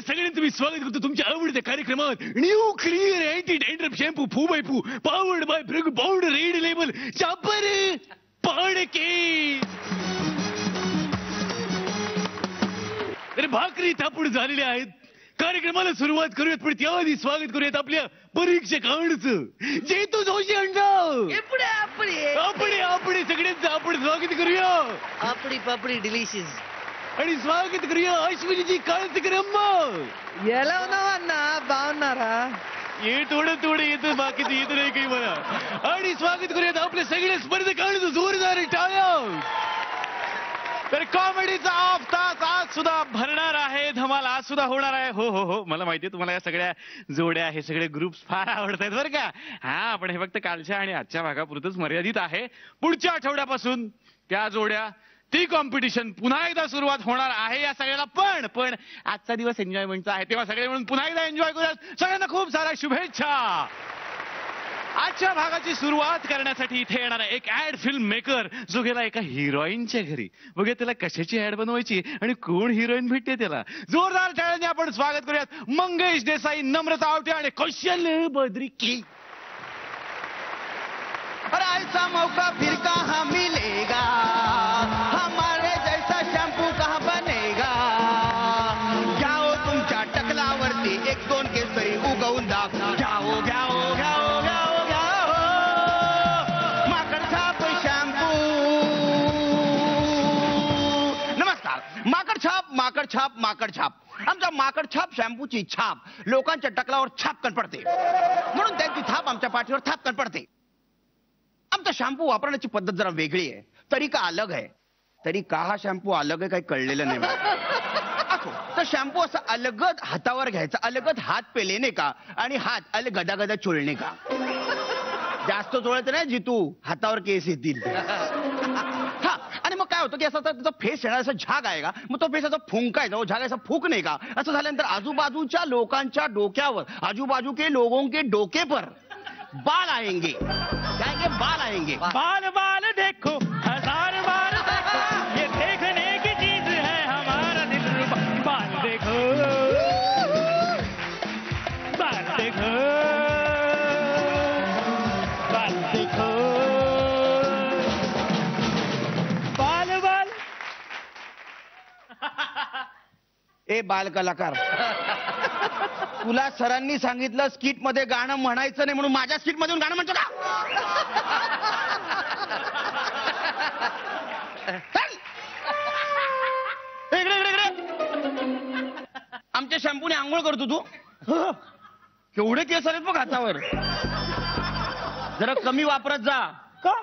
सगळ्यांचं मी स्वागत करतो तुमच्या आवडत्या कार्यक्रमात. New clear anti dandruff shampoo Fu Bai Fu powered by फ्रग पावडर रेड लेबल चापर पाडके. तर भाकरी थापूड झालेल्या आहेत. कार्यक्रमाला सुरुवात करूयात पण त्याआधी स्वागत करूयात आपल्या परीक्षकांचं. जे तू जोशी अंडाव आपण सगळ्यांचं आपण स्वागत करूया. पापडी पापडी डिलिशियस. आणि स्वागत करूया अश्विनीजी काळचकर अम्मा. ఎలా ఉన్నావా అన్న? బాగున్నారా? हे थोडं येतं बाकीचं येत नाही काही मला. आणि स्वागत करूयात आपल्या सगळ्या स्पर्धकांचं जोरदार टाळ्या. तर कॉमेडीचा ऑफ तास आज सुद्धा भरणार आहे. धमाल आज सुद्धा होणार आहे. हो हो हो मला माहितीये तुम्हाला या सगळ्या जोड्या हे सगळे ग्रुप्स फार आवडतात बरं का. हा पण हे फक्त कालच्या आणि आजच्या भागापुरतच मर्यादित आहे. पुढच्या आठवड्यापासून त्या जोड्या ती कॉम्पिटिशन पुन्हा एकदा सुरुवात होणार आहे या सगळ्याला. पण आजचा दिवस एन्जॉयमेंटचा आहे तेव्हा सगळे म्हणून पुन्हा एकदा एन्जॉय करूयात. सगळ्यांना खूप साऱ्या शुभेच्छा. आजच्या भागाची सुरुवात करण्यासाठी इथे येणारा एक ऍड फिल्म मेकर जो गेला एका हिरोईनच्या घरी. बघूया त्याला कशाची ऍड बनवायची आणि कोण हिरोईन भेटते त्याला. जोरदार टाळ्यांनी आपण स्वागत करूयात मंगेश देसाई, नम्रता आवटे आणि कौशल्य बद्रिकी. और ऐसा मौका फिर कहाँ मिलेगा, हमारे जैसा शैम्पू कहाँ बनेगा. जाओ तुमच्या टकलावरती एक दोन केसरी उगवून दाखवा. घ्याओ घ्याओ घ्याओ घ्याओ घ्याओ माकड छाप शॅम्पू. नमस्कार. माकड छाप माकड छाप माकड छाप. आमच्या माकड छाप शॅम्पूची छाप लोकांच्या टकलावर छापकन पडते म्हणून त्यांची थाप आमच्या पाठीवर थापकन पडते. आमचा शॅम्पू वापरण्याची पद्धत जरा वेगळी आहे. तरीका अलग आहे. तरी का हा शॅम्पू अलग आहे काही कळलेलं नाही असो. तर शॅम्पू असं अलगद हातावर घ्यायचा. अलगद हात पे लेने का आणि हात अलग गदा गदा चोळणे का. जास्त चोळायचं नाही जितू हातावर केस येतील. हा आणि मग काय होतं की असा त्याचा फेस येणार असा झाग आहे का मग तो फेस असा फुंकायचा. वो झाग असा फूक नाही का. असं झाल्यानंतर आजूबाजूच्या लोकांच्या डोक्यावर आजूबाजू के लोगों के डोके पर बाल आएंगे. जाएंगे बाल आएंगे. बाल बाल देखो हजार बार देखो ये देखने की चीज है हमारा दिलरुबा. बाल देखो बाल देखो बाल देखो बाल बाल. ए बाल कलाकार तुला सरांनी सांगितलं स्किट मध्ये गाणं म्हणायचं नाही म्हणून माझ्या स्किट मधून गाणं म्हणतो का. इकडे इकडे इकडे. आमच्या शॅम्पूने आंघोळ करतो तू. केवढे केस आलेत बघ हातावर. जरा कमी वापरत जा का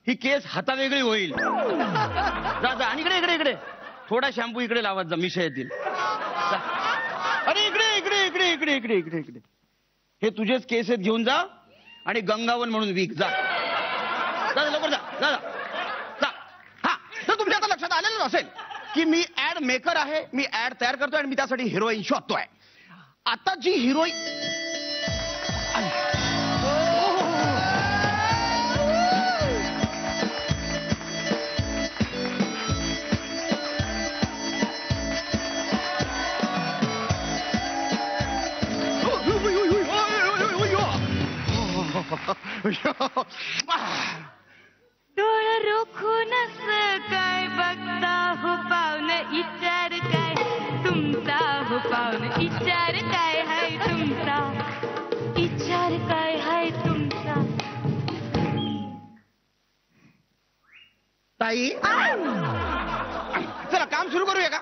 ही केस हाता वेगळी होईल. जा जा. आणि इकडे इकडे इकडे थोडा शॅम्पू इकडे लावत जा मिशा येतील. अरे इकडे इकडे इकडे इकडे इकडे इकडे इकडे. हे तुझेच केस आहेत घेऊन जा आणि गंगावन म्हणून विक जा. लवकर जा जा जा. हा तर तुमच्या आता लक्षात आलेलं असेल की मी ऍड मेकर आहे. मी ऍड तयार करतोय आणि मी त्यासाठी हिरोईन शोधतोय. आता जी हिरोईन डोळ रोखून काय बघता हो पाहुणे विचार काय तुमचा हो पाहुणे विचार काय हाय तुमचा विचार काय हाय तुमचा. ताई चला काम सुरू करूया का.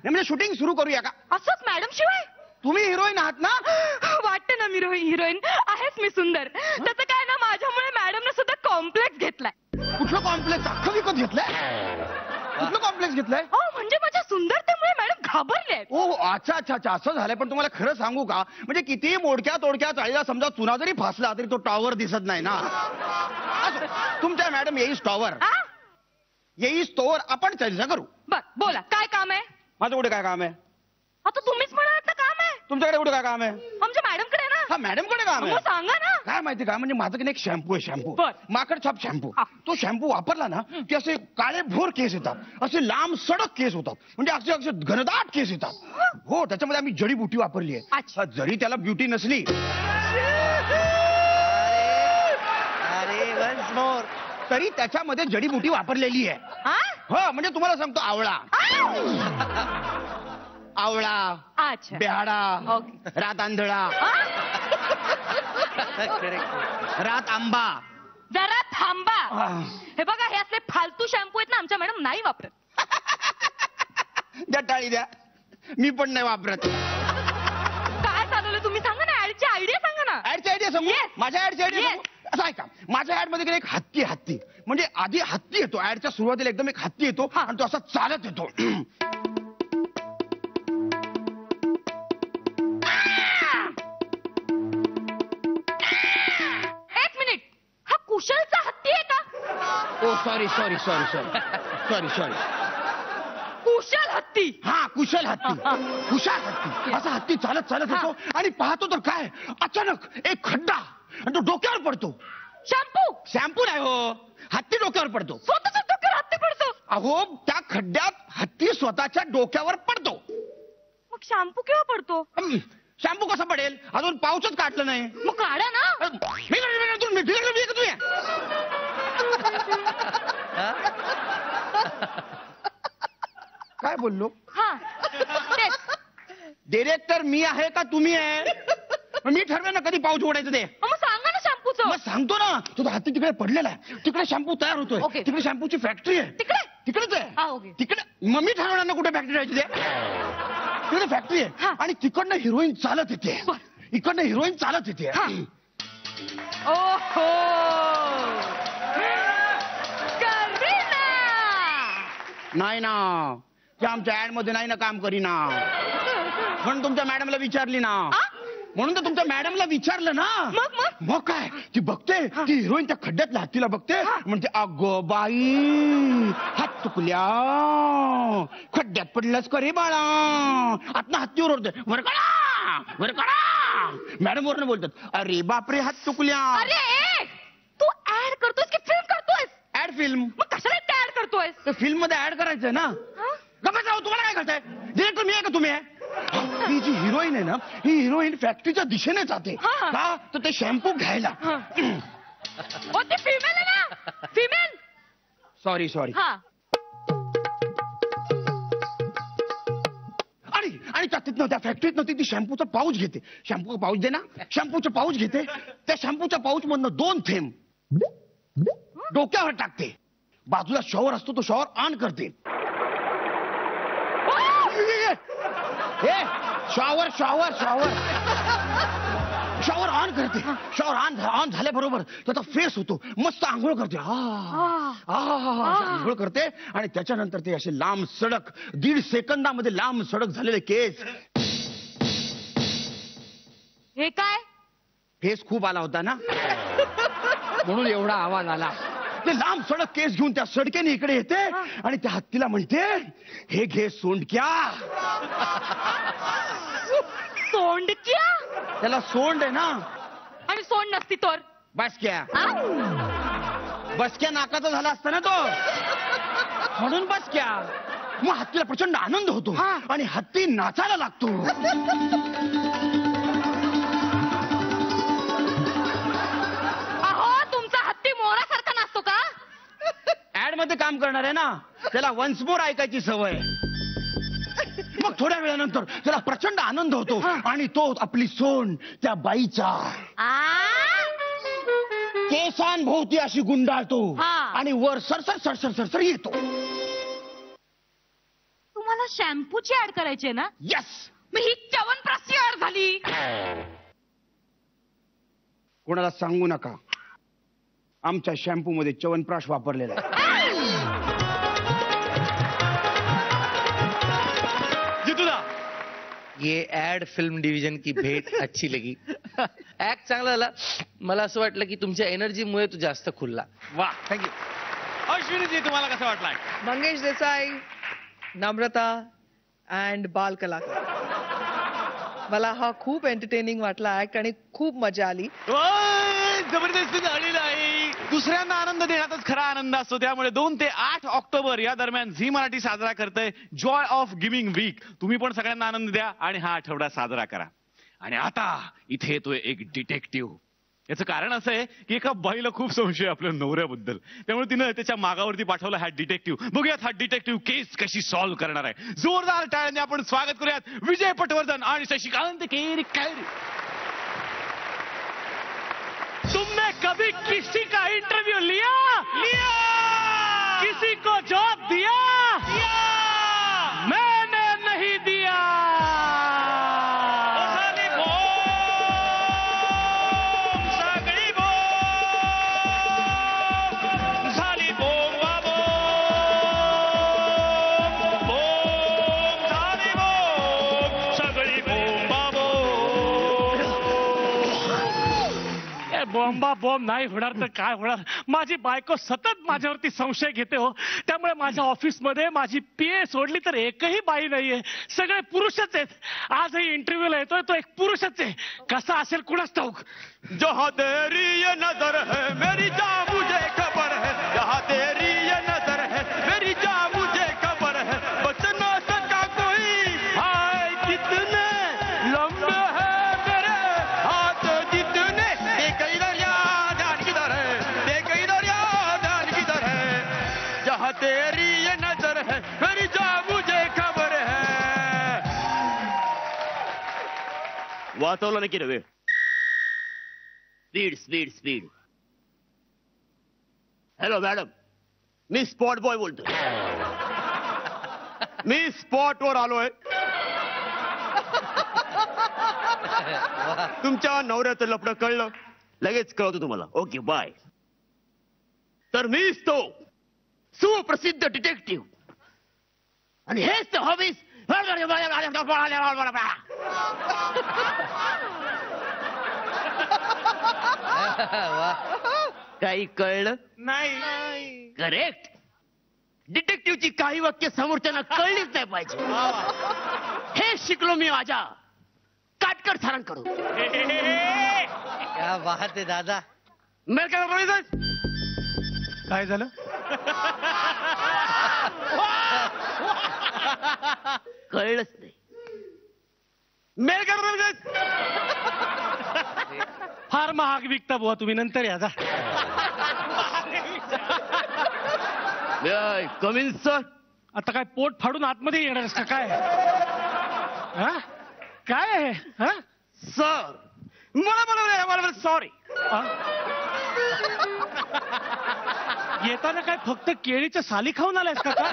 म्हणजे शूटिंग सुरू करूया का. असंच मॅडम शिवाय तुम्ही हिरोईन आहात ना. वाटतं ना मी हिरोईन आहेच मी सुंदर. त्याचं काय ना माझ्यामुळे मॅडमने सुद्धा कॉम्प्लेक्स घेतलाय. कुठलं कॉम्प्लेक्स अख्खं विकत घेतलंय. कुठलं कॉम्प्लेक्स घेतलंय. हो म्हणजे माझ्या सुंदरतेमुळे मॅडम घाबरले. ओ अच्छा अच्छा अच्छा असं झालंय. पण तुम्हाला खरं सांगू का म्हणजे किती मोडक्या तोडक्या चाळीला समजा चुना जरी फासला तरी तो टॉवर दिसत नाही ना. तुमच्या मॅडम येईस टॉवर येईस तोवर आपण चर्चा करू. बर बोला काय काम आहे. माझं कुठे काय काम आहे. आता तुम्हीच म्हणाल काम आहे. तुमच्याकडे कुठे काय काम आहे. आमच्या मॅडमकडे ना. हा मॅडम कडे काम मग आहे. सांगा ना. काय माहिती का, म्हणजे माझं की नाही एक शॅम्पू आहे, शॅम्पू बर. माकड छाप शॅम्पू. हा. तो शॅम्पू वापरला ना की असे काळे भोर केस येतात, असे लांब सडक केस होतात, म्हणजे असे असे घनदाट केस येतात. हो, त्याच्यामध्ये आम्ही जडीबुटी वापरली आहे. अच्छा. जरी त्याला ब्युटी नसली अरे वन्स मोर. तरी त्याच्यामध्ये जडीबुटी वापरलेली आहे. हा? हो, म्हणजे तुम्हाला सांगतो आवळा, आवळा, अच्छा. बेहाडा, ओके. रात आंधळा, करेक्ट. रात आंबा. जरा थांबा. आह. हे बघा, हे असले फालतू शॅम्पू आहेत ना, आमच्या मॅडम नाही वापरत. द्या टाळी द्या, मी पण नाही वापरत. काय चालवलं तुम्ही, सांगा ना. ऍडची आयडिया सांगा ना. ऍडची आयडिया सांगू? Yes. माझ्या ऍडची आयडिया Yes. सांगू? असं ऐका, माझ्या ऍड मध्ये एक हत्ती, हत्ती म्हणजे आधी हत्ती येतो ऍडच्या सुरुवातीला, एकदम एक हत्ती येतो हा. आणि तो असा चालत येतो. एक मिनिट, हा कुशलचा हत्ती आहे का? ओ sorry sorry sorry sorry sorry sorry Kushal हत्ती. हा, कुशल हत्ती, हा. कुशाल हत्ती. असा हत्ती चालत चालत येतो आणि पाहतो तर काय, अचानक एक खड्डा आणि तो डोक्यावर पडतो. शॅम्पू. शॅम्पू नाही हो, हत्ती डोक्यावर पडतो. स्वतःच्या डोक्यावर हत्ती पडतो. अहो, त्या खड्ड्यात हत्ती स्वतःच्या डोक्यावर पडतो. मग शॅम्पू केव्हा पडतो? शॅम्पू कसा पडेल, अजून पाऊसच काढलं नाही. मग काढा ना. काय बोललो? हा, तेच. डिरेक्टर मी आहे का तुम्ही आहे? मग मी ठरवेन ना कधी पाऊस ओढायचं ते. मग सांगा ना शॅम्पूचं. मग सांगतो ना, तो हत्ती तिकडे पडलेला आहे, तिकडे शॅम्पू तयार होतोय. ओके. तिकडे शॅम्पूची फॅक्टरी आहे. तिकडे. तिकडेच हा, आहे. ओके. तिकडे मग मी ठरवणार ना कुठे फॅक्टरी राहायची ते. तिकडे फॅक्टरी हा. आहे आणि तिकडनं हिरोईन चालत येते, बर. इकडनं हिरोईन चालत येते. हा. ओहो, करीना. नाही ना, ते आमच्या ऍड मध्ये नाही ना काम करीना, म्हणून तुमच्या मॅडमला विचारली ना. आ? म्हणून तर तुमच्या मॅडमला विचारलं ना. मग काय, ती बघते, ती हिरोईन त्या खड्ड्यातल्या हत्तीला बघते, म्हणते अगो बाई, हात चुकल्या, खड्ड्यात पडलंच करे बाळा. आतना हत्तीवर ओरते, वर काढा, वर काढा. मॅडम वरनं बोलतात, अरे बापरे, हात चुकल्या. अरे, तू ऍड करतोयस की फिल्म करतोयस? Ad film. मग कशाला ते ऍड करतोयस? फिल्म मध्ये ऍड करायचंय ना. हा? गप्पा जाऊ, तुम्हाला काय करताय? डिरेक्टर मी आहे का तुम्ही आहे? ही जी हिरोईन आहे ना, ही हिरोईन फॅक्टरीच्या दिशेने जाते. हा. का तर ते शॅम्पू घ्यायला. हा. ओ, ती फिमेल आहे ना, फिमेल. Sorry sorry. हा. आणि तिथनं त्या फॅक्टरीतनं ती शॅम्पूचा पाऊच घेते. शॅम्पूचा पाऊच दे ना. शॅम्पूचा पाऊच घेते, त्या शॅम्पूच्या पाऊच मधनं 2 थेंब डोक्यावर टाकते. बाजूला शॉवर असतो, तो शॉवर ऑन करते. Shower shower shower shower on करते. शॉवर ऑन झाल्याबरोबर त्याचा फेस होतो, मस्त आंघोळ करते. आंघोळ करते आणि त्याच्यानंतर ते असे लांब सडक, 1.5 सेकंदामध्ये लांब सडक झालेले केस. हे काय? फेस खूप आला होता ना, म्हणून एवढा आवाज आला. ते लांब सडक केस घेऊन त्या सडकेने इकडे येते आणि त्या हत्तीला म्हणते, हे घे सोंडक्या. सोंडक्या? त्याला सोंड आहे ना. आणि सोंड नसती तर? बसक्या. हा? बसक्या नाकाचा झाला असता ना तो, म्हणून बसक्या. मग हत्तीला प्रचंड आनंद होतो आणि हत्ती नाचायला लागतो. अहो, तुमचा हत्ती मोरासारखा नाचतो का? ऍड मध्ये काम करणार आहे ना, त्याला वन्स मोर ऐकायची सवय. मग थोड्या वेळानंतर त्याला प्रचंड आनंद होतो आणि तो आपली सोंड त्या बाईच्या केसांभोवती अशी गुंडाळतो आणि वर सरसर सरसर सरसर येतो. तुम्हाला शॅम्पूची ऍड करायची आहे ना? यस. मग ही च्यवनप्राशची ऍड झाली. कोणाला सांगू नका, आमच्या शॅम्पू मध्ये च्यवनप्राश वापरलेला आहे. जितूला ये ऍड फिल्म डिव्हिजन की भेट अच्छी लगी. ऍक्ट चांगला झाला. मला असं वाटलं की तुमच्या एनर्जीमुळे तू जास्त खुलला. वा, थँक्यू. अश्विनीजी, तुम्हाला कसं वाटलं? मंगेश देसाई, नम्रता अँड बाल कलाकार. मला हा खूप एंटरटेनिंग वाटला ऍक्ट आणि खूप मजा आली. जबरदस्त झालेला आहे. दुसऱ्यांना आनंद देण्यातच खरा आनंद असतो. त्यामुळे 2 ते 8 ऑक्टोबर या दरम्यान झी मराठी साजरा करतंय जॉय ऑफ गिव्हिंग वीक. तुम्ही पण सगळ्यांना आनंद द्या आणि हा आठवडा साजरा करा. आणि आता इथे येतोय एक डिटेक्टिव्ह. याचं कारण असं आहे की एका बाईला खूप संशय आपल्या नवऱ्याबद्दल. त्यामुळे तिनं त्याच्या मागावरती पाठवला हा डिटेक्टिव्ह. बघूयात हा डिटेक्टिव्ह केस कशी सॉल्व्ह करणार आहे. जोरदार टाळ्यांनी आपण स्वागत करूयात विजय पटवर्धन आणि शशिकांत केरकर. तुमने कभी किसी का इंटरव्यू लिया? किसी को जॉब दिया? मैंने नहीं दिया. बॉम्बा बॉम्ब नाही होणार तर काय होणार. माझी बायको सतत माझ्यावरती संशय घेते हो. त्यामुळे माझ्या ऑफिसमध्ये माझी पीए सोडली तर एकही बाई नाहीये. सगळे पुरुषच आहेत. आजही इंटरव्ह्यूला येतोय तो एक पुरुषच आहे. कसा असेल कुणाच ठाऊक. जहाँ तेरी ये नजर है मेरी जान मुझे खबर है. जहाँ तेरी ये नजर है मेरी जान मुझे खबर है. बच ना सका कोई हाय कितने लंबे है मेरे हाथ जितने. देख इधर या ध्यान किधर है. देख इधर या ध्यान किधर है. जहाँ तेरी ये नजर है मेरी जान मुझे खबर है. वाचवलं नाही की रे. Speed speed speed. Hello madam, मी स्पॉट बॉय बोलतोय. मी स्पॉटवर आलोय. तुमच्या नवऱ्याचं लफडं कळलं, लगेच कळवतो तुम्हाला. Okay bye. तर मीच तो सुप्रसिद्ध डिटेक्टिव्ह आणि हेच तर हॉबीज. काही कळलं नाही. करेक्ट. डिटेक्टिव्हची काही वाक्य समोरच्यांना कळलीच नाही पाहिजे. हे शिकलो मी माझ्या काटकट सरांकडून. क्या बात आहे दादा. काय झालं? कळलंच नाही. फार महाग विकता बुवा तुम्ही. नंतर या जा. Come in sir. आता काय पोट फाडून आतमध्ये येणार का काय? हा? काय आहे? हा? सर मला सॉरी. येताना काय फक्त केळीच्या साली खाऊन आलायस का काय?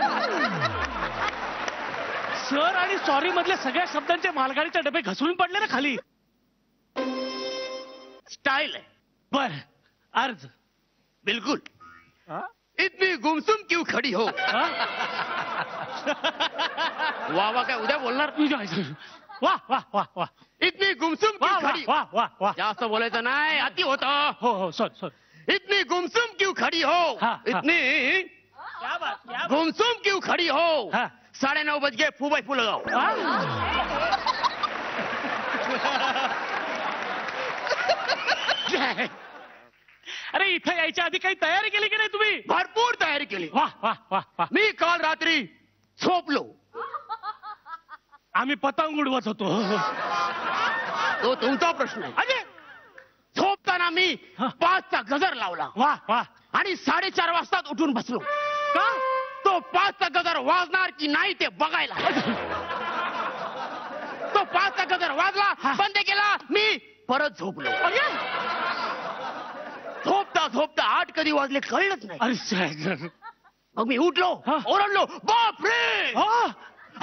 सर आणि सॉरी मधल्या सगळ्या शब्दांचे मालगाडीचे डबे घसरून पडले ना खाली. स्टाइल है. बर अर्ज. बिल्कुल. हा? इतनी गुमसुम क्यों खड़ी हो. वाह वाह. काय उद्या बोलणार. वाह वाह वाह वाह. इतनी गुमसुम वाह क्यों वाह खड़ी. वाह वाह वाह. जास्त बोलायचं नाही, अति होतं. हो हो सॉरी सॉरी. इतनी गुमसुम क्यों खड़ी हो. हाँ, हाँ. इतनी क्या बात क्या बात. गुमसुम क्यों खड़ी हो. हाँ. 9:30 बज गए. फू बाई फू लगाओ. अरे इथे यायच्या आधी काही तयारी केली की नाही तुम्ही? भरपूर तयारी केली. वाह वाह वाह वाह. मी काल रात्री झोपलो. आम्ही पतंग उडवत होतो. तो तुमचा प्रश्न आहे. अरे झोपताना मी हा. 5चा गजर लावला वाह वाह. आणि 4:30 वाजताच उठून बसलो. का? तो 5चा गजर वाजणार की नाही ते बघायला. तो 5चा गजर वाजला, हा. बंद केला, मी परत झोपलो. अरे झोपता झोपता 8 कधी वाजले कळलंच नाही. अरे मग मी उठलो, हा. ओरडलो, बाप रे. हा.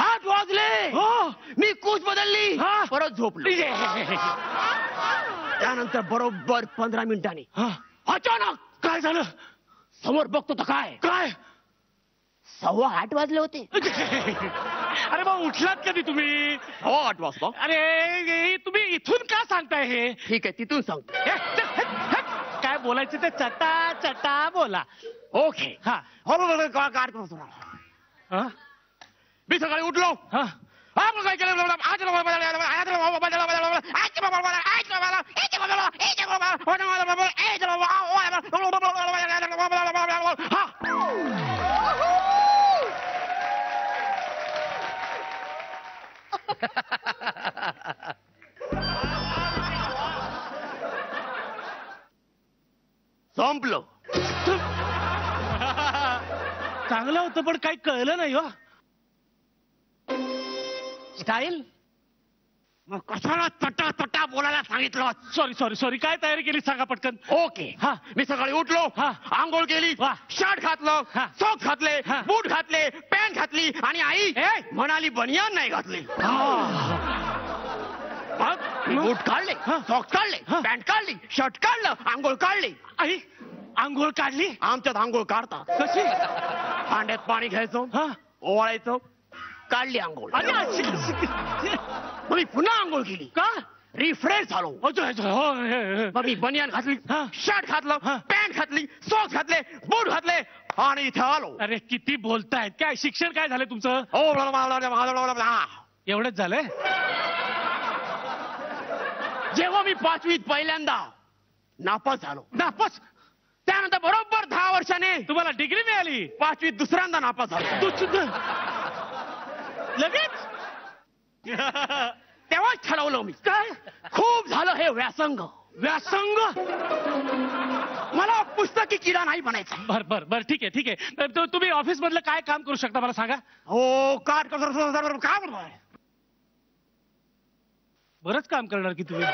8 वाजले. हा. मी कूच बदलली, हा. परत झोपलो. त्यानंतर बरोबर 15 मिनिटांनी हा. अचानक काय झालं? समोर बघतो तर काय काय? 8:15 वाजले होते. अरे मग उठलात कधी तुम्ही? 8 वाजता. अरे तुम्ही इथून का सांगताय हे? ठीक आहे, तिथून सांगतो. काय बोलायचं ते चटा चटा बोला. ओके. हा. हो हा? मी सकाळी उठलो, हा. संपलं. चांगलं होतं पण काही कळलं नाही हो. स्टाईल मग कशाला तटा तटा बोलायला सांगितलं. सॉरी सॉरी सॉरी, काय तयारी केली सांगा पटकन. ओके हा मी सकाळी उठलो, आंघोळ केली, शर्ट घातलं, सॉक्स घातले, बूट घातले, पॅन्ट घातली आणि आई म्हणाली बनियान नाही घातली. बूट काढले, सॉक्स काढले, पॅन्ट काढली, शर्ट काढलं, आंघोळ काढली. आई आंघोळ काढली? आमच्यात आंघोळ काढतात. कशी? भांड्यात पाणी घ्यायचं, ओवाळायचं, काढली आंघोळ. मग मी पुन्हा आंघोळ केली. का? रिफ्रेश झालो. मग मी बनियान घातली, शर्ट घातलं, पॅन्ट घातली, सॉक्स घातले, बूट घातले आणि इथे आलो. अरे किती बोलतायत. काय शिक्षण काय झालं तुमचं? एवढंच झालंय? जेव्हा मी 5वीत पहिल्यांदा नापास झालो. नापास? त्यानंतर बरोबर 10 वर्षाने तुम्हाला डिग्री मिळाली? 5वीत दुसऱ्यांदा नापास झालो. लगेच? तेव्हाच ठरवलं मी, काय खूप झालं हे व्यासंग. व्यासंग? मला पुस्तकी किडा नाही बनायचा. बर बर बर, ठीक आहे ठीक आहे. तुम्ही ऑफिस मधलं काय काम करू शकता मला सांगा. हो काय बोलतोय? बरंच काम करणार की तुम्ही.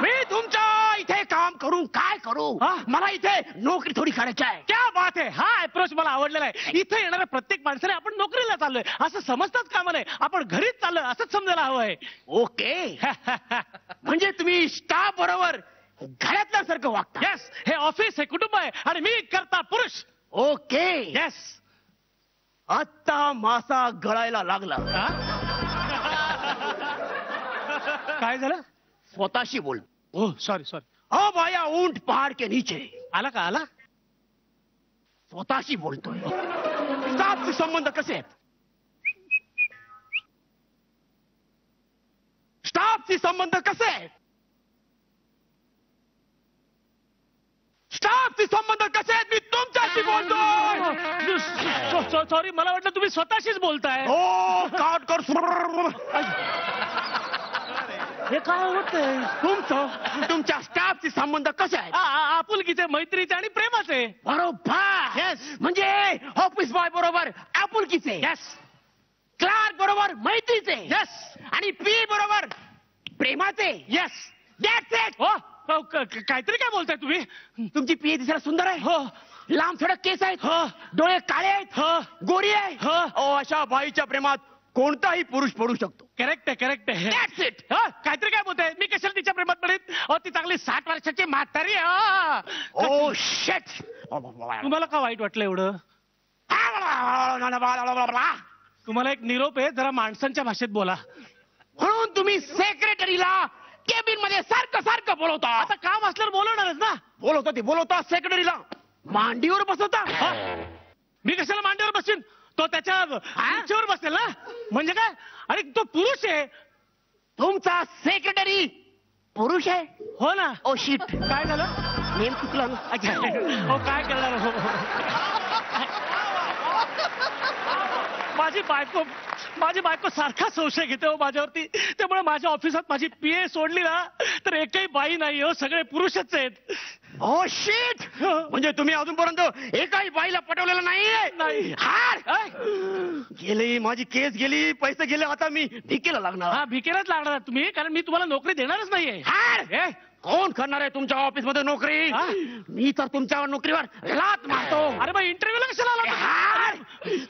मी तुमच्या इथे काम करून काय करू? मला इथे नोकरी थोडी करायची आहे. क्या बात आहे. हा अप्रोच मला आवडलेला आहे. इथे येणाऱ्या प्रत्येक माणसाने आपण नोकरीला चाललोय असं समजताच कामा नये. आपण घरीच चाललोय असंच समजायला हवंय. ओके. म्हणजे तुम्ही स्टाफ बरोबर घरातल्यासारखं वागता. येस, हे ऑफिस हे कुटुंब आहे आणि मी करता पुरुष. ओके. येस. आता मासा गळायला लागला. काय झालं? स्वतःशी बोल. हो सॉरी सॉरी. अब आया ऊंट पहाड़ के नीचे. आला का? आला. स्वतःशी बोलतोय. स्टाफचे संबंध कसे आहेत? स्टाफचे संबंध कसे आहेत? स्टाफचे संबंध कसे आहेत? मी तुमच्याशी बोलतोय. सॉरी, मला वाटलं तुम्ही स्वतःशीच बोलताय. हो काट कर. हे काय होतंय? तुमच्या स्टाफचे संबंध कसे आहेत? आपुलकीचे, मैत्रीचे आणि प्रेमाचे. बरोबर. येस. म्हणजे ऑफिस बॉय बरोबर आपुलकीचे. येस. क्लार्क बरोबर मैत्रीचे. येस. आणि पी बरोबर प्रेमाचे. येस. That's it. हो काहीतरी काय बोलताय तुम्ही? तुमची पी दिसायला सुंदर आहे. हो. लांब सडक केस आहेत. हो. डोळे काळे आहेत. हो. गोरी आहे. हो. अशा बाईच्या प्रेमात कोणताही पुरुष पडू शकतो. करेक्ट आहे करेक्ट आहे. That's it. काहीतरी काय बोलताय? मी कशाला तिच्या प्रेमात पडेल? ती चांगली 60 वर्षाची म्हातारी आहे. ओ शेट. तुम्हाला का वाईट वाटलं एवढं? तुम्हाला एक निरोप आहे, जरा माणसांच्या भाषेत बोला. म्हणून तुम्ही सेक्रेटरीला केबिन मध्ये सारखं सारखं बोलवता. आता काम असल्यावर बोलवणारच ना. बोलवता सेक्रेटरीला मांडीवर बसवता. मी कशाला मांडीवर बसेन? तो त्याच्या खुर्चीवर बसेल ना. म्हणजे काय? अरे तो पुरुष आहे. तुमचा सेक्रेटरी पुरुष आहे. हो ना. Oh shit. काय झालं? नेम चुकला ना. हो काय करणार? हो माझी बायको सारखा संशय घेते हो माझ्यावरती. त्यामुळे माझ्या ऑफिसात माझी पीए सोडली ना तर एकही बाई नाही हो, सगळे पुरुषच आहेत. Oh shit. म्हणजे तुम्ही अजूनपर्यंत एकाही बाईला पटवलेलं नाही? हार गेली माझी केस गेली, पैसे गेले. आता मी भिकेला लागणार. हा भिकेलाच लागणार तुम्ही, कारण मी तुम्हाला नोकरी देणारच नाहीये. हार कोण करणार आहे तुमच्या ऑफिस मध्ये नोकरी? मी तर तुमच्या नोकरीवर लात मारतो. अरे मग इंटरव्ह्यूला कशाला हार.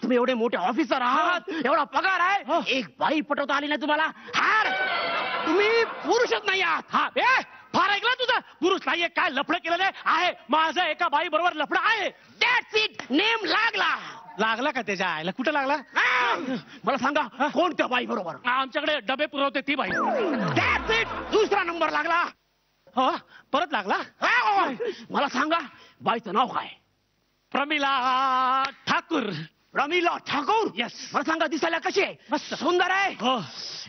तुम्ही एवढे मोठे ऑफिसर आहात, एवढा पगार आहे, एक बाई पटवता आली नाही तुम्हाला. हार. तुम्ही पुरुषच नाही आहात. फार ऐकला तुझा? पुरुष नाहीये काय लफडं केलेलं आहे? माझं एका बाई बरोबर लफडं आहे. That's it. नेम लागला का त्याच्या आईला? कुठं लागला? मला सांगा कोणत्या बाई बरोबर? आमच्याकडे डबे पुरवते ती बाई. That's it. दुसरा नंबर लागला. हो परत लागला. मला सांगा बाईचं नाव काय? प्रमिला ठाकूर. रमीला ठाकूर Yes. मला सांगा दिसायला कशी आहे मस्त. सुंदर आहे हो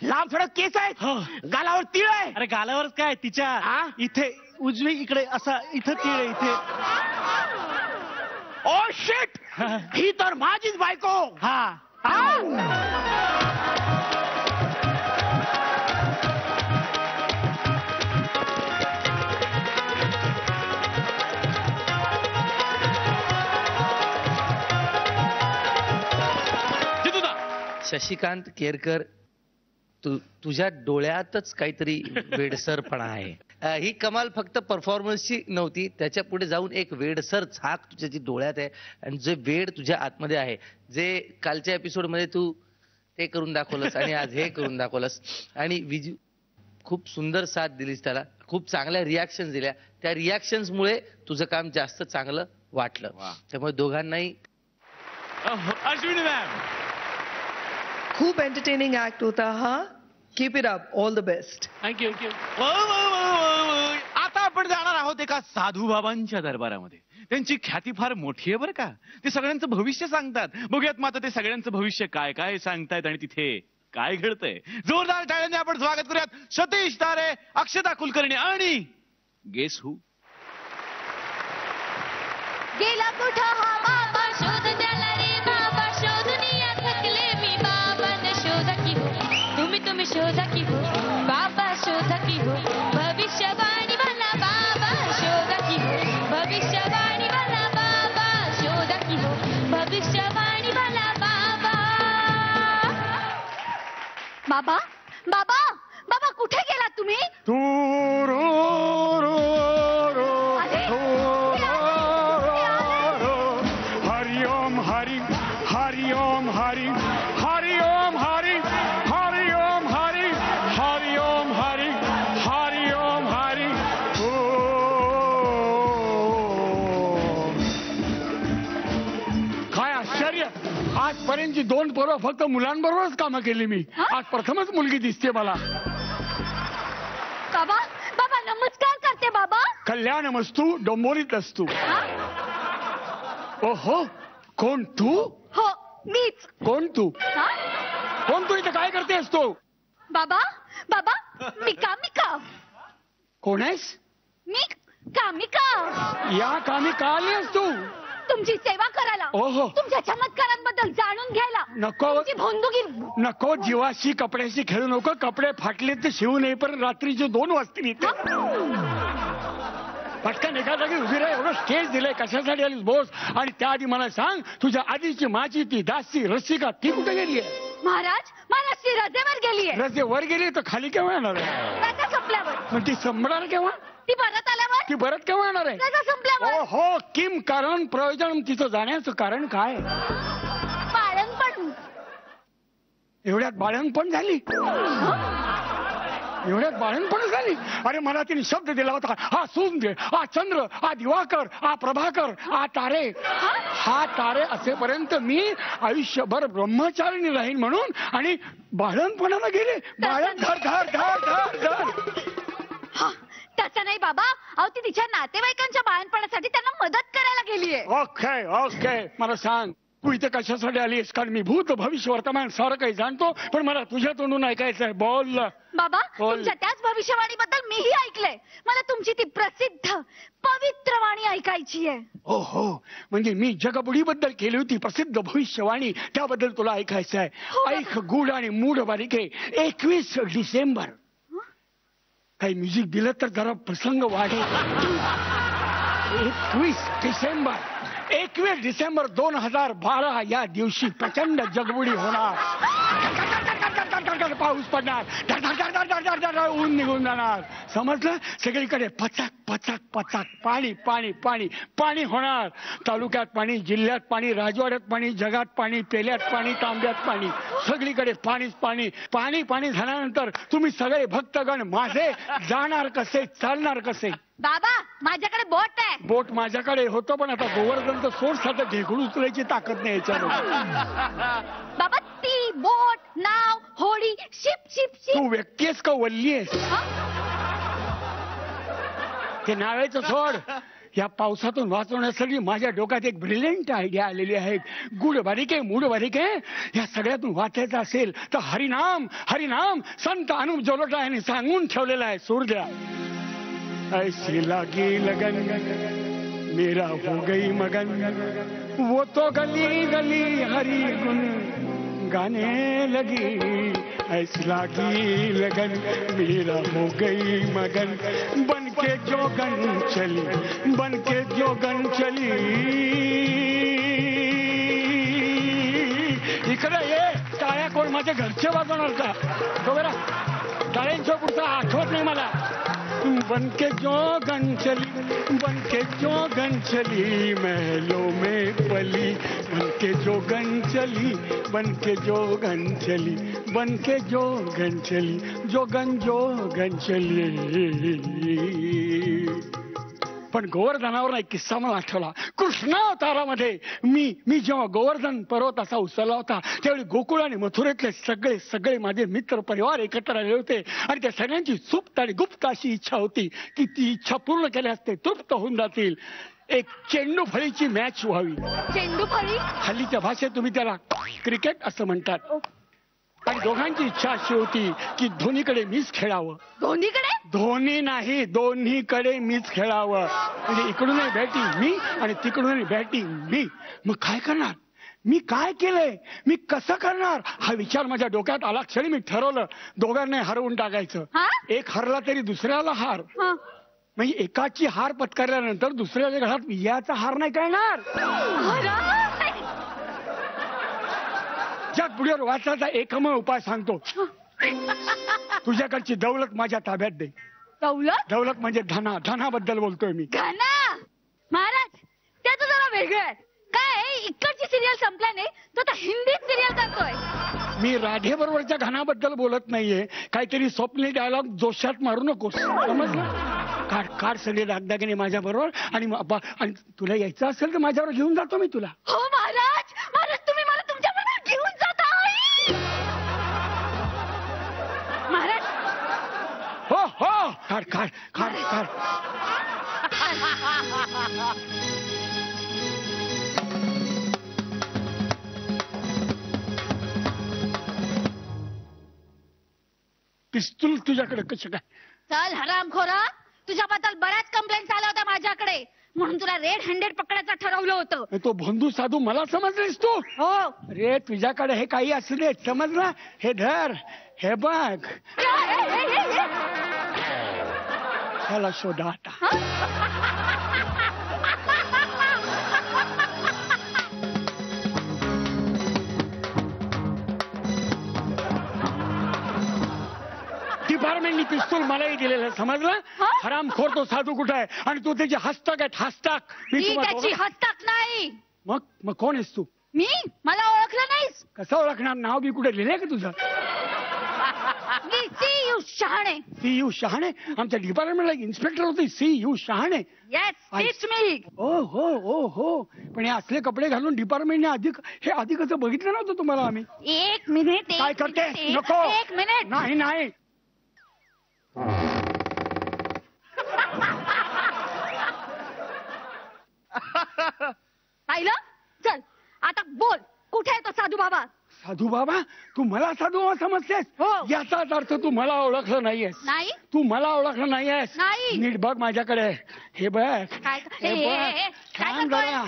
लांब सडक केस आहेत हो. गालावर तिळ आहे अरे गालावरच काय तिच्या हा? इथे उजवी इकडे असा इथं तीळ आहे इथे. ओ शिट ही तर माझीच बायको हा शशिकांत केरकर तुझ्या डोळ्यातच काहीतरी वेडसरपणा आहे. ही कमाल फक्त परफॉर्मन्सची नव्हती, त्याच्या पुढे जाऊन एक वेडसर झाक तुझ्या जी डोळ्यात आहे आणि जे वेड तुझ्या आतमध्ये आहे, जे कालच्या एपिसोड मध्ये तू ते करून दाखवलंस आणि आज हे करून दाखवलंस. आणि विजू खूप सुंदर साथ दिलीस त्याला, खूप चांगल्या रिॲक्शन दिल्या. त्या रिॲक्शन्स मुळे तुझं काम जास्त चांगलं वाटलं. त्यामुळे दोघांनाही अश्विनी मॅम खूप एंटरटेनिंग ऍक्ट होता हा. Keep it up. All the best. Thank you आता आपण जाणार आहोत एका साधू बाबांच्या दरबारामध्ये. त्यांची ख्याती फार मोठी आहे बरं का. ते सगळ्यांचं भविष्य सांगतात. बघूयात मात्र ते सगळ्यांचं भविष्य काय काय सांगतायत आणि तिथे काय घडतंय. जोरदार टाळ्यांनी आपण स्वागत करूयात सतीश तारे, अक्षता कुलकर्णी आणि गेस हू. गेला कुठं हा बाबा शोध त्याला रे बाबा शोधनिया थकले मी बाबा न शोधा की हो तुम्ही शोधा की हो बाबा शोधा की हो भविष्यवाणी वाला बाबा शोधा की हो भविष्यवाणी वाला बाबा शोधा की हो भविष्यवाणी वाला बाबा. बाबा बाबा बाबा कुठे गेला तुम्ही? अरे, हरि ओम हरि हरि ओम हरि हरि ओम हरि हरि ओम हरि हरि ओम हरि हरि ओम हरि काय आश्चर्य. आजपर्यंतची 2 पर्व फक्त मुलांबरोबरच कामं केली मी. आज प्रथमच मुलगी दिसते मला. बाबा बाबा नमस्कार करते बाबा. कल्याणमस्तू डोंबोरीत असतो. ओहो कोण तू? हो मीच. कोण तू? हा? कोण तू? इथे काय करतेस तू? बाबा बाबा मिका मिका कोण आहेस? मी कामिका. या कामी का आलीस तू? तुमची सेवा करायला. ओहो. तुमच्या चमत्कारांबद्दल जाणून घ्यायला. नको. तुमची भोंदुगी. नको जीवाशी कपड्याशी खेळू नको. कपडे फाटले ते शिवू नये पण रात्रीचे 2 वाजतील इथे. पटकन एका जागी उभी राहा. एवढं स्टेज दिलंय कशासाठी आलीस बोस? आणि त्याआधी मला सांग तुझ्या आधीची माझी ती दासी रसिका ती कुठे गेली आहे? महाराज महाराज ती रजेवर गेलीये. रजे वर गेली तर खाली केव्हा येणार आहे? रजा संपल्यावर. मग ती संपणार केव्हा? ती परत आल्यावर. ती परत केव्हा येणार आहे? रजा संपल्यावर. हो किम कारण प्रयोजन तिचं जाण्याचं कारण काय? बाळणपण. एवढ्यात बाळणपण झाली? एवढ्यात बाळणपण झाली? अरे मला तिने शब्द दिला होता, हा सूर्य, हा चंद्र, हा दिवाकर, हा प्रभाकर, हा तारे. हा तारे असेपर्यंत मी आयुष्यभर ब्रह्मचारिणी राहीन म्हणून. आणि बाळणपणाला गेले. बाळण धर धर धर धर धर. हा, तसं नाही बाबा. अहो ती तिच्या नातेवाईकांच्या बाळणपणासाठी त्यांना मदत करायला गेलीये. ओके ओके मला सांग तू इथे कशासाठी आलीस? कारण मी भूत भविष्य वर्तमान सारं काही जाणतो पण मला तुझ्या तोंडून ऐकायचं आहे. बोल बाबा. बोल. तुमच्या त्याच भविष्यवाणीबद्दल मीही ऐकलंय. मला तुमची ती प्रसिद्ध पवित्र वाणी ऐकायची आहे. हो हो म्हणजे मी जगबुडीबद्दल केली होती प्रसिद्ध भविष्यवाणी त्याबद्दल तुला ऐकायचं आहे. ऐक गुड आणि मूढ बारीके. 21 डिसेंबर. काही म्युझिक दिलं तर जरा प्रसंग वाढेल. 21 डिसेंबर 2012 या दिवशी प्रचंड जगबुडी होणार. पाऊस पडणार. ऊन निघून जाणार. समजलं? सगळीकडे पचक पचक पचक पाणी पाणी पाणी पाणी होणार. तालुक्यात पाणी, जिल्ह्यात पाणी, राजवाड्यात पाणी, जगात पाणी, पेल्यात पाणी, तांब्यात पाणी. सगळीकडे पाणीच पाणी. पाणी पाणी झाल्यानंतर तुम्ही सगळे भक्तगण माझे जाणार कसे, चालणार कसे? बाबा माझ्याकडे बोट आहे. बोट माझ्याकडे होतं पण आता गोवर्धनचं सोड साधं ढेकूळ उचलायची ताकद नाही याच्यावर. बाबा ती बोट, नाव, होडी, शिप शिप शिप. तू व्यक्ती आहेस का वल्ली आहेस? हा? ते नावाचं सोड. या पावसातून वाचवण्यासाठी माझ्या डोक्यात एक ब्रिलियंट आयडिया आलेली आहे. गुड बारीके मूड बारीके, या सगळ्यातून वाचायचं असेल तर हरिनाम हरिनाम संत अनुप जलोटा यांनी सांगून ठेवलेला आहे. सूर द्या. ऐसी लागी लगन मेरा हो गई मगन, वो तो गली गली हरी गुन गाने लगी. ऐसी लागी लगन मेरा हो गई मगन, बन के जोगन चली, बन के जोगन चली. इकडे ये, टाळ्या कोण माझ्या घरचे वाजवणार का? तो बरा टाळ्यांच्या पुढचा आठवत नाही मला. बनके जोगन चली, बनके जोगन चली, महलों में पली, बनके जोगन चली, बनके जोगन चली, बनके जोगन चली, जोगन जोगन चली. पण गोवर्धनावर एक किस्सा मला आठवला. कृष्णावतारामध्ये मी जेव्हा गोवर्धन पर्वत असा उचलला होता त्यावेळी गोकुळ आणि मथुरेतले सगळे माझे मित्र परिवार एकत्र आले होते आणि त्या सगळ्यांची सुप्त आणि गुप्त अशी इच्छा होती की ती इच्छा पूर्ण केल्यास ते तृप्त होऊन जातील. एक चेंडू फळीची मॅच व्हावी. चेंडू फळी? हल्लीच्या भाषेत तुम्ही त्याला क्रिकेट असं म्हणतात. आणि दोघांची इच्छा अशी होती की दोन्हीकडे मीच खेळावं. दोन्हीकडे? दोन्ही नाही, दोन्हीकडे मीच खेळावं. म्हणजे इकडूनही बॅटिंग मी आणि तिकडूनही बॅटिंग मी. मग काय करणार? मी काय केलंय? मी कसं करणार? हा विचार माझ्या डोक्यात आला क्षणी मी ठरवलं दोघांना हरवून टाकायचं. एक हरला तरी दुसऱ्याला हार. म्हणजे एकाची हार पत्करल्यानंतर दुसऱ्याच्या घरात विजयाचा हार नाही कळणार. जगभर वाचायचा एकमेव उपाय सांगतो. तुझ्याकडची दौलत माझ्या ताब्यात दे. दौलत? दौलत म्हणजे धनाबद्दल बोलतोय मी. धना? महाराज त्याचं जरा वेगळं आहे. काय इकडची सिरियल संपला नाही तो आता हिंदीत सिरियल करतोय. मी राधे बरोबरच्या घाणाबद्दल बोलत नाहीये. काहीतरी स्वप्नी डायलॉग जोशात मारू नकोस, समजलं? काढ सगळे दागदागिने माझ्या बरोबर आणि तुला यायचं असेल तर माझ्यावर घेऊन जातो मी तुला. हो महाराज, महाराज तुम्ही मला तुमच्या बरोबर घेऊन जाता. महाराज. हो हो, काढ. पिस्तूल तुझ्याकडे कसं काय? चल हरामखोरा, तुझ्याबद्दल बऱ्याच कंप्लेंट आल्या होत्या माझ्याकडे म्हणून तुला रेड हँडेड पकडायचं ठरवलं होतं. तो बंधू साधू मला समजलीस तू? हो. अरे तुझ्याकडे हे काही असू दे, समजलं? हे धर, हे बघ. चला शोधा आता. डिपार्टमेंटनी पिस्तूल मलाही दिलेलं, समजलं? हरामखोर तो साधू कुठे आहे आणि तू त्याची हस्ताक आहेत, हस्ताक. मी त्याची हस्ताक नाही. मग कोण आहेस तू? मी? मला ओळखलं नाहीस? कसं ओळखणार? नाव बी कुठे लिहिलंय का तुझं? सी.यू. शहाणे. सी.यू. शहाणे? आमच्या डिपार्टमेंटला इन्स्पेक्टर होते सी.यू. शहाणे. येस, मी. हो. पण हे असले कपडे घालून डिपार्टमेंटने आधी कसं बघितलं नव्हतं तुम्हाला आम्ही? एक मिनिट. काय करते? नको. एक मिनिट. नाही. पाहिलं? चल आता बोल, कुठे आहे तो साधू बाबा? साधू बाबा? तू मला साधू बाबा समजतेस? हो. याचाच अर्थ तू मला ओळखलं नाहीयेस. नाही. तू मला ओळखलं नाहीयेस. नाही. नीट बघ माझ्याकडे. हे बघ. काय? छान जरा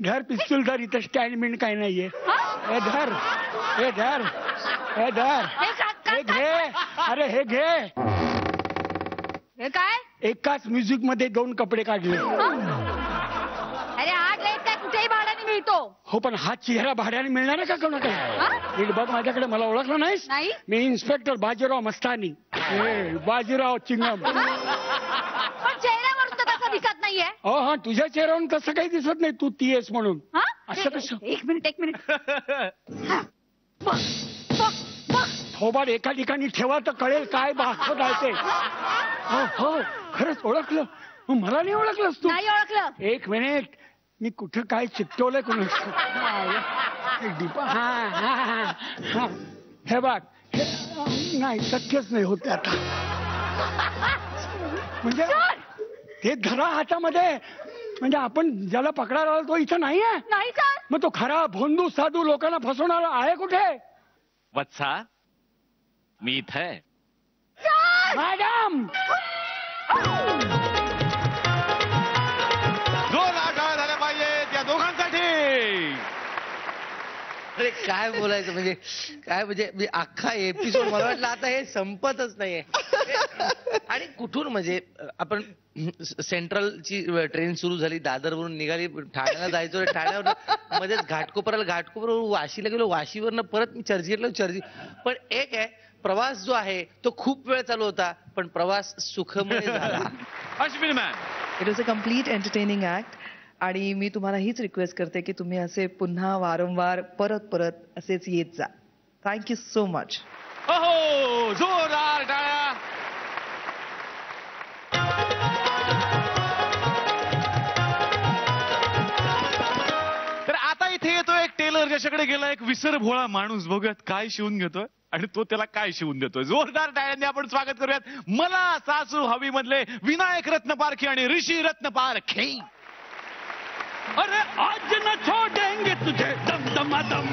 धर पिस्तूल धर. इथं स्टँडमेंट काय नाहीये. हे धर. हे घे. अरे हे घे. हे काय? एकाच म्युझिक मध्ये 2 कपडे काढले. अरे आठ रेट काय कुठेही भाड्याने मिळतो. हो पण हा चेहरा भाड्याने मिळणार का कोणाकडे? नीट बघ माझ्याकडे. मला ओळखलं नाहीस? नाही. मी इन्स्पेक्टर बाजीराव मस्तानी. बाजीराव चिंगम. पण चेहऱ्यावरून तर तसं दिसत नाहीये. हा तुझ्या चेहऱ्यावरून तसं काही दिसत नाही. तू ती आहेस म्हणून. असं कसं? एक मिनिट. थोबाड एका ठिकाणी ठेवा तर कळेल काय दाखवत आहे ते. हो खरंच ओळखलं. मला नाही ओळखलंस तू? नाही ओळखलं. एक मिनिट. मी कुठं काय चिकटवलंय कोण? हे बघ. नाही शक्यच नाही होते आता. म्हणजे ते धरा हातामध्ये. म्हणजे आपण ज्याला पकडायला आलो तो इथं नाहीये. नाही सर. मग तो खरा भोंदू साधू लोकांना फसवणारा आहे कुठे? वत्सा, मी इथं आहे. मॅडम, जोरदार टाळ्या झाल्या पाहिजेत या दोघांसाठी. अरे काय बोलायचं म्हणजे काय म्हणजे अख्खा एपिसोड मला वाटलं आता हे संपतच नाहीये. आणि कुठून म्हणजे आपण सेंट्रलची ट्रेन सुरू झाली, दादरवरून निघाली, ठाण्याला जायचो, ठाण्यावर मध्येच घाटकोपरवरून वाशीला गेलो, वाशीवरनं परत मी चर्चगेटला, पण एक आहे, प्रवास जो आहे तो खूप वेळ चालू होता पण प्रवास सुखमय झाला. Ashwini ma'am, it was a complete entertaining act. आणि मी तुम्हाला हीच रिक्वेस्ट करते की तुम्ही असे पुन्हा वारंवार परत असेच येत जा. Thank you so much. हो, जोरदार टाळ्या. तर आता इथे येतो एक टेलर, ज्याच्याकडे गेला एक विसरभोळा माणूस. बघूयात काय शिवून घेतोय आणि तो त्याला काय शिवून देतोय. जोरदार टाळ्यांनी आपण स्वागत करूयात मला सासू हवी मधले विनायक रत्न पारखे आणि ऋषी रत्न पारखे. अरे आज न छोड़ेंगे तुझे दम दमा दम,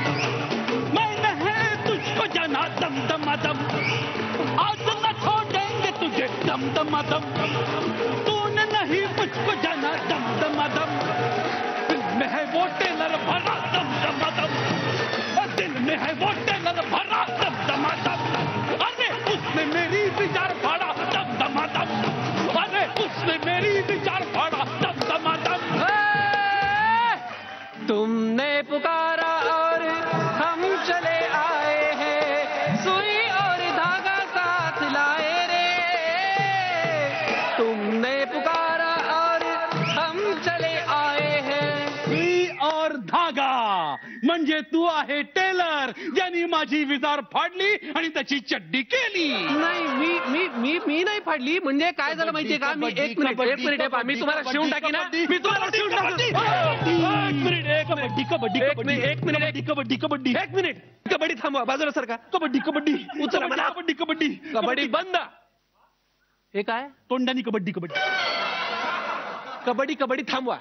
मैंने है तुझको जाना दम दमा दम. आज न छोड़ेंगे तुझे दम दमा दम, तूने नहीं मुझको जाना दम दमा दम. दिल में है वो टेलर भरा दम दमा दम, दिल में है वो टेलर भरा दम दमा दम. अरे उसने मेरी विचार फाड़ा दम दमा दम, अरे उसने मेरी विचार फाड़ा दम दमा दम. तुमने पुकारा और हम चले आए हैं, सुई और धागा साथ लाए रे. तुमने पुकारा और हम चले आए हैं. सुई और धागा म्हणजे तू आहे टेलर, ज्यांनी माझी विजार फाडली आणि त्याची चड्डी केली. नाही, मी नाही फाडली. म्हणजे काय झालं माहितीये का, मी एक मिनिट आहे पहा, मी तुम्हाला शिवून टाकी ना, मी तुम्हाला शिवून टाकतो. एक मिनिट कबड्डी थांबवा, बाजूला सरका. कबड्डी उचला मला. कबड्डी बंद. हे काय तोंडानी कबड्डी कबड्डी थांबवा.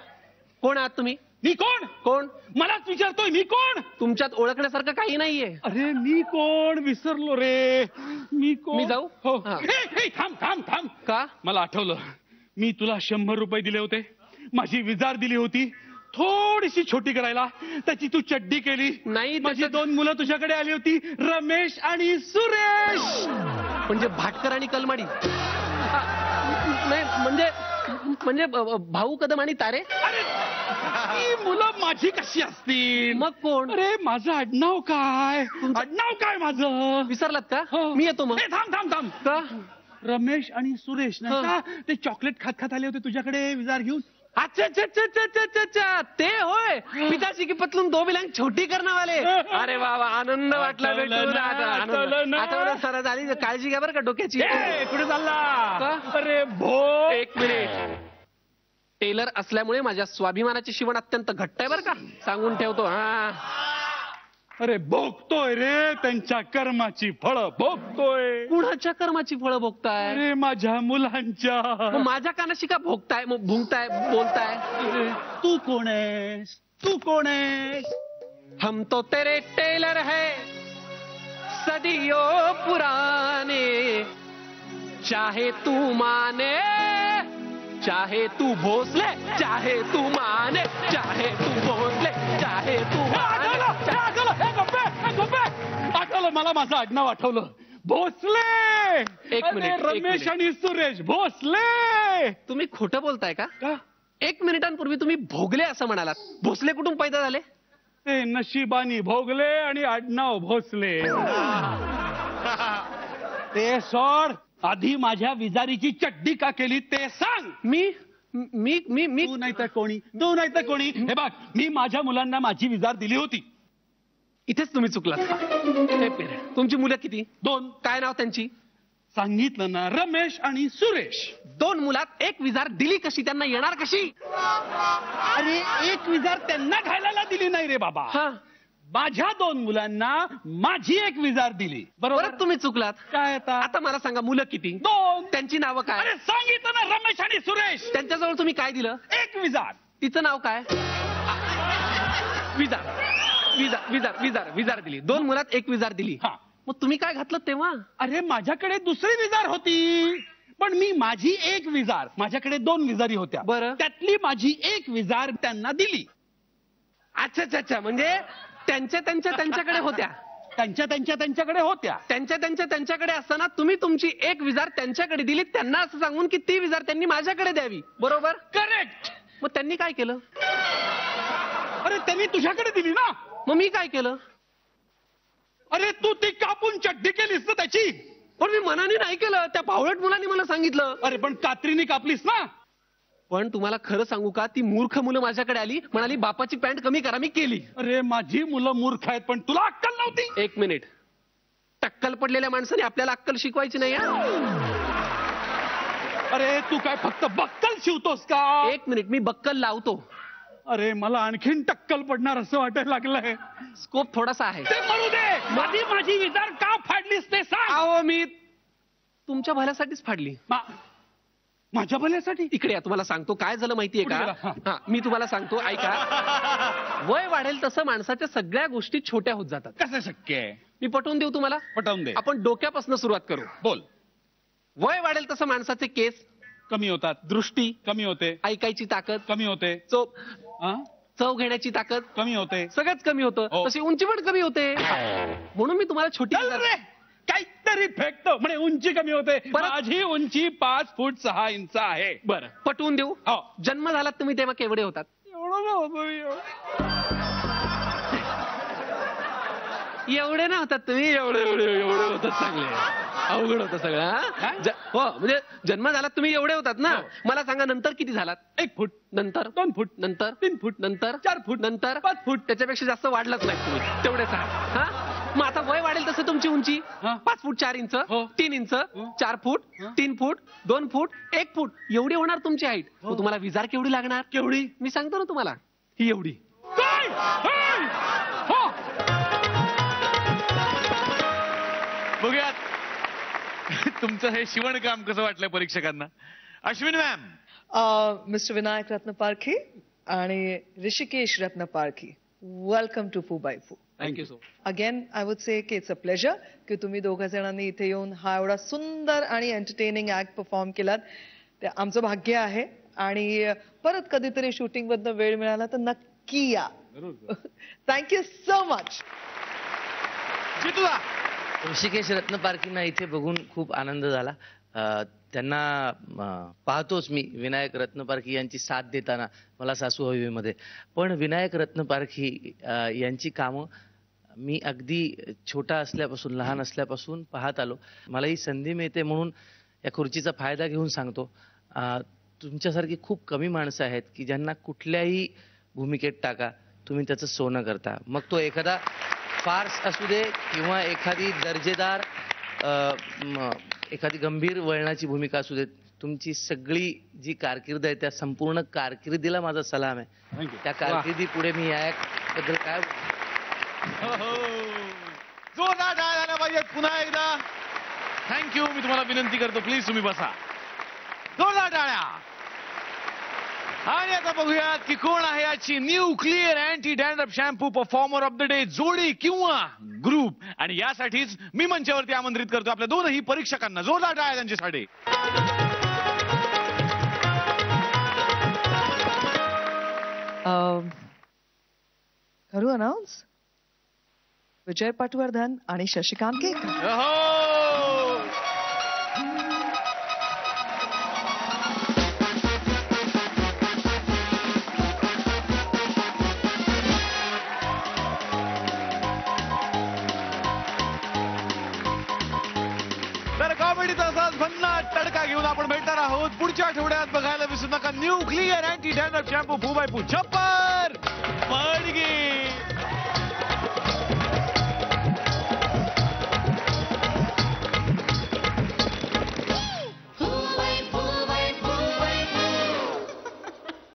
कोण आहात तुम्ही? मी कोण मलाच विचारतोय मी कोण? तुमच्यात ओळखण्यासारखं काही नाहीये. अरे मी कोण विसरलो रे. मी कोण? मी जाऊ? हो. हा. थांब. का? मला आठवलं, मी तुला 100 रुपये दिले होते, माझी विजार दिली होती थोडीशी छोटी करायला, त्याची तू चड्डी केली. नाही, माझी 2 मुलं तुझ्याकडे आली होती, रमेश आणि सुरेश. म्हणजे भाटकर आणि कलमाडी. नाही म्हणजे भाऊ कदम आणि तारे. ही मुलं माझी कशी असतील? मग कोण? अरे माझं आडनाव काय माझं विसरलात का? हो. मी येतो मग. ए, थांब का? रमेश आणि सुरेश नाही का ते चॉकलेट खात आले होते तुझ्याकडे विजार घेऊन. अच्छा ते होय. पिताजी की पतलून 2 बिलांग छोटी करना वाले. अरे वा, आनंद वाटला भेटून. आता सर झाली, काळजी घ्या बरं का डोक्याची. कुठे चालला? का? अरे भो, एक मिनिट. टेलर असल्यामुळे माझ्या स्वाभिमानाची शिवण अत्यंत घट्ट आहे बरं का, सांगून ठेवतो. हा, अरे भोगतोय रे त्यांच्या कर्माची फळं भोगतोय. कुणाच्या कर्माची फळं भोगताय? अरे माझ्या मुलांच्या. मग माझ्या कानाशी का भोगताय, मग भुंगताय, बोलताय? अरे, तू कोण आहेस? हम तो तेरे टेलर है सदियों पुराने, चाहे तू माने चाहे तू भोसले, चाहे तू माने, चाहे तू भोसले, चाहे तू माने. आठवलं मला, माझं आडनाव आठवलं. भोसले. एक मिनिट. रमेश आणि सुरेश भोसले. तुम्ही खोटं बोलताय का? 1 मिनिटांपूर्वी तुम्ही भोगले असं म्हणालात. भोसले कुठून पैदा झाले? ते नशिबानी भोगले आणि आडनाव भोसले. ते सोड, आधी माझ्या विजारीची चड्डी का केली ते सांग. मी तू नाही तर कोणी. हे बघ, मी माझ्या मुलांना माझी विजार दिली होती. इथेच तुम्ही चुकलात. तुमची मुलं किती? 2. काय नाव त्यांची? सांगितलं ना, रमेश आणि सुरेश. 2 मुलात 1 विजार दिली कशी? त्यांना येणार कशी? अरे 1 विजार त्यांना घालायला दिली नाही रे बाबा. हा, माझ्या 2 मुलांना माझी 1 विजार दिली. बरोबर. परत तुम्ही चुकलात. काय आता मला सांगा, मुलं किती? 2. त्यांची नावं काय? अरे सांगितलं ना, रमेश आणि सुरेश. त्यांच्याजवळ तुम्ही काय दिलं? 1 विजार. तिचं नाव काय? विजार विजार विजार विजार विजार दिली. 2 मुलात 1 विजार दिली. हा. मग तुम्ही काय घातलं तेव्हा? अरे माझ्याकडे दुसरी विजार होती, पण मी माझी एक विजार, माझ्याकडे 2 विजारी होत्या, बरं. त्यातली माझी एक विजार त्यांना दिली. अच्छा अच्छा अच्छा, म्हणजे त्यांच्याकडे होत्या. त्यांच्याकडे होत्या. त्यांच्याकडे असताना तुम्ही तुमची एक विजार त्यांच्याकडे दिली, त्यांना असं सांगून की ती विजार त्यांनी माझ्याकडे द्यावी. बरोबर? करेक्ट. मग त्यांनी काय केलं? अरे त्यांनी तुझ्याकडे दिली ना. मग मी काय केलं? अरे तू ती कापून चड्डी केलीस ना त्याची. पण मी मनाने नाही केलं, त्या बावळट मुलांनी मला सांगितलं. अरे पण कात्रीने कापलीस ना. पण तुम्हाला खरं सांगू का, ती मूर्ख मुलं माझ्याकडे आली, म्हणाली बापाची पॅन्ट कमी करा. मी केली. अरे माझी मुलं मूर्ख आहेत, पण तुला अक्कल नव्हती. 1 मिनिट. टक्कल पडलेल्या माणसाने आपल्याला अक्कल शिकवायची नाही. अरे तू काय फक्त बक्कल शिवतोस का? 1 मिनिट, मी बक्कल लावतो. अरे मला आणखीन टक्कल पडणार असं वाटायला लागलंय. स्कोप थोडासा आहे. ते मरू दे. माझी विजार का फाडलीस ते सांग. अहो मी तुमच्या भल्यासाठीच फाडली. माझ्या भल्यासाठी? इकडे या, तुम्हाला सांगतो काय झालं माहितीये का. हा, मी तुम्हाला सांगतो, ऐका. वय वाढेल तसं माणसाच्या सगळ्या गोष्टी छोट्या होत जातात. कसं शक्य आहे? मी पटवून देऊ तुम्हाला. पटवून दे. आपण डोक्यापासून सुरुवात करू. बोल. वय वाढेल तसं माणसाचे केस कमी होतात, दृष्टी कमी होते, ऐकायची ताकद कमी होते, चव घेण्याची ताकद कमी होते, सगळंच कमी होतं. हो. तशी उंची पण कमी होते. म्हणून मी तुम्हाला छोटी काहीतरी फेकतो म्हणे उंची कमी होते. परत- माझी उंची 5 फूट 6 इंच आहे. बरं पटवून देऊ. हो. जन्म झालात तुम्ही तेव्हा केवढे होतात? एवढे ना होतात तुम्ही. एवढे होतात. चांगले अवघड होतं सगळं. हो म्हणजे जन्म झालात तुम्ही एवढे होतात ना. मला सांगा नंतर किती झालात? 1 फूट, नंतर 2 फूट, नंतर 3 फूट, नंतर 4 फूट, नंतर 5 फूट. त्याच्यापेक्षा जास्त वाढलंच नाही तुम्ही. तेवढेच आहे. हा मग आता वय वाढेल तसं तुमची उंची 5 फूट 4 इंच, 3 इंच, 4 फूट, 3 फूट, 2 फूट, 1 फूट एवढी होणार तुमची हाईट. मग तुम्हाला विजार केवढी लागणार? केवढी? मी सांगतो ना तुम्हाला, ही एवढी. बघूयात तुमचं हे शिवणकाम कसं वाटलंय परीक्षकांना. अश्विन मॅम. मिस्टर विनायक रत्न पारखी आणि Hrishikesh Ratna Parkhi, welcome to Fu Bai Fu. Thank you so. Again I would say की इट्स अ प्लेजर की तुम्ही दोघं जणांनी इथे येऊन हा एवढा सुंदर आणि एंटरटेनिंग ऍक्ट परफॉर्म केलात. ते आमचं भाग्य आहे. आणि परत कधीतरी शूटिंग मधनं वेळ मिळाला तर नक्की या. Thank you so much. जितूला ऋषिकेश रत्न पारखींना इथे बघून खूप आनंद झाला. त्यांना पाहतोच मी विनायक रत्न पारखी यांची साथ देताना मला सासू हवीमध्ये. पण विनायक रत्न पारखी यांची कामं मी अगदी छोटा असल्यापासून, लहान असल्यापासून पाहत आलो. मला ही संधी मिळते म्हणून या खुर्चीचा फायदा घेऊन सांगतो. तुमच्यासारखी खूप कमी माणसं आहेत की ज्यांना कुठल्याही भूमिकेत टाका तुम्ही त्याचं सोनं करता. मग तो एखादा फार्स असू दे किंवा एखादी दर्जेदार एखादी गंभीर वळणाची भूमिका असू दे. तुमची सगळी जी कारकीर्द आहे त्या संपूर्ण कारकिर्दीला माझा सलाम आहे. त्या कारकिर्दी पुढे मी या बद्दल काय जोरदार टाळ्या झाल्या पाहिजेत पुन्हा एकदा. थँक्यू. मी तुम्हाला विनंती करतो प्लीज तुम्ही बसा. जोरदार टाळ्या. आणि आता बघूयात की कोण आहे याची nuclear anti dandruff shampoo performer of the day, जोडी किंवा ग्रुप. आणि यासाठीच मी मंचावरती आमंत्रित करतो आपल्या दोनही परीक्षकांना. जोरदार टाळ्या त्यांच्यासाठी. करू अनाउन्स. विजय पटवर्धन आणि शशिकांत केळकर. कॉमेडीचा असाच भन्नाट तडका घेऊन आपण भेटणार आहोत पुढच्या आठवड्यात. बघायला विसरू नका nuclear anti dandruff shampoo Fu Bai फू. छप्पर पडगे.